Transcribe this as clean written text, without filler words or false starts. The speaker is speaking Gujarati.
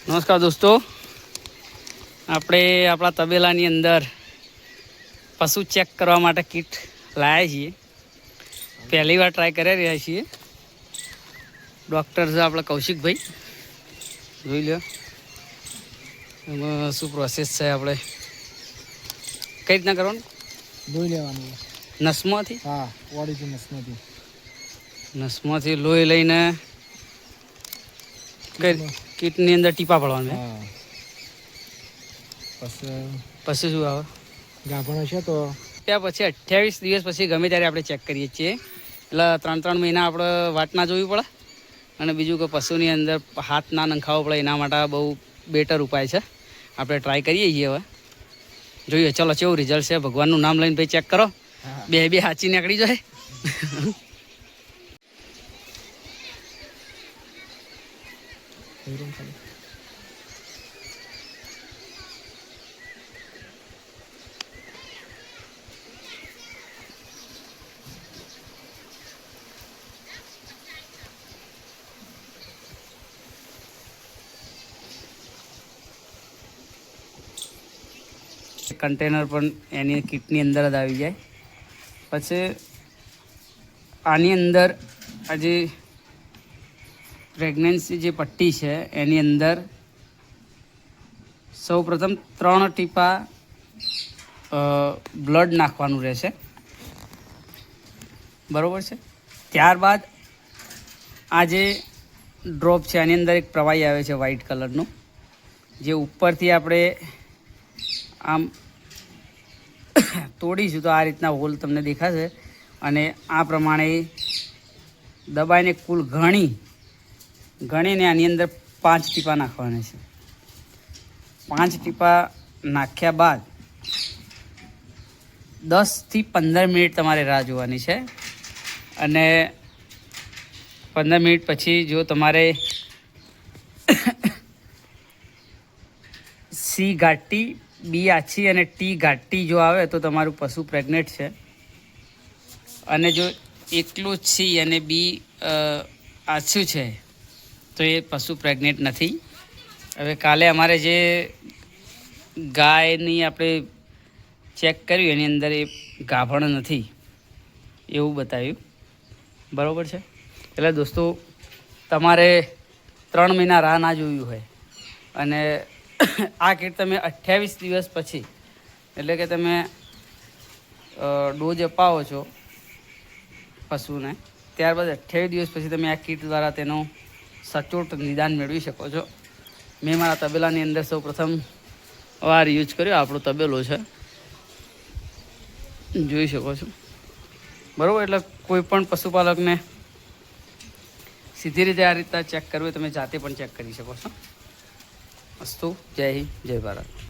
નમસ્કાર દોસ્તો, આપણે આપણા તબેલાની અંદર પશુ ચેક કરવા માટે કીટ લાવ્યા છીએ. પહેલી વાર ટ્રાય કરી રહ્યા છીએ. ડૉક્ટર છે આપણા કૌશિકભાઈ, જોઈ લો એમાં શું પ્રોસેસ છે. આપણે કઈ રીતના કરવાનું? લોહી લેવાનું નસમાંથી. હા, ઓરીજિન નસમાંથી લોહી લઈને કીટની અંદર ટીપા પડવાનું. હા, પછી શું આવે? ગાભણ હશે તો ત્યાં પછી 28 દિવસ પછી ગમે ત્યારે આપણે ચેક કરીએ છીએ. એટલે 3 મહિના આપણે વાટ ના જોવી પડે. અને બીજું કે પશુની અંદર હાથ ના નંખાવો પડે, એના માટે બહુ બેટર ઉપાય છે. આપણે ટ્રાય કરીએ છીએ. હવે જોઈએ ચલો કેવું રિઝલ્ટ છે. ભગવાનનું નામ લઈને ભાઈ ચેક કરો. બે હાચી નીકળી જાય. કન્ટેનર પણ એની કીટની અંદર જ આવી જાય. પછી આની અંદર આજે પ્રેગ્નન્સી જે પટ્ટી છે એની અંદર સૌપ્રથમ 3 ટીપા બ્લડ નાખવાનું રહેશે, બરાબર છે. ત્યારબાદ આ જે ડ્રોપ છે આની અંદર એક પ્રવાહી આવે છે વ્હાઈટ કલરનું, જે ઉપરથી આપણે આમ તોડીશું તો આ રીતના હોલ તમને દેખાશે. અને આ પ્રમાણે દબાઈને કુલ ગણીને આની અંદર 5 ટીપા નાખવાના છે. 5 ટીપા નાખ્યા બાદ 10 થી 15 મિનિટ તમારે રાહ જોવાની છે. અને 15 મિનિટ પછી જો તમારે સી ઘાટી, બી આછી અને ટી ઘાટી જો આવે તો તમારું પશુ પ્રેગ્નેન્ટ છે. અને જો એકલું સી અને બી આછું છે તો એ પશુ પ્રેગ્નેન્ટ નથી. હવે કાલે અમારે જે ગાયની આપણે ચેક કર્યું એની અંદર એ ગાભણ નથી એવું બતાવ્યું, બરાબર છે. એટલે દોસ્તો તમારે 3 મહિના રાહ ના જોયું હોય અને આ કીટ તમે 28 દિવસ પછી, એટલે કે તમે ડોઝ અપાવો છો પશુને, ત્યારબાદ 28 દિવસ પછી તમે આ કીટ દ્વારા તેનો સચોટ નિદાન મેળવી શકો છો. મેં મારા તબેલાની અંદર સૌ પ્રથમ વાર યુઝ કર્યો. આપણો તબેલો છે, જોઈ શકો છો, બરાબર. એટલે કોઈ પણ પશુપાલકને સીધી રીતે આ રીતના ચેક કરવું હોય તમે જાતે પણ ચેક કરી શકો છો. અસ્તુ, જય હિન્દ, જય ભારત.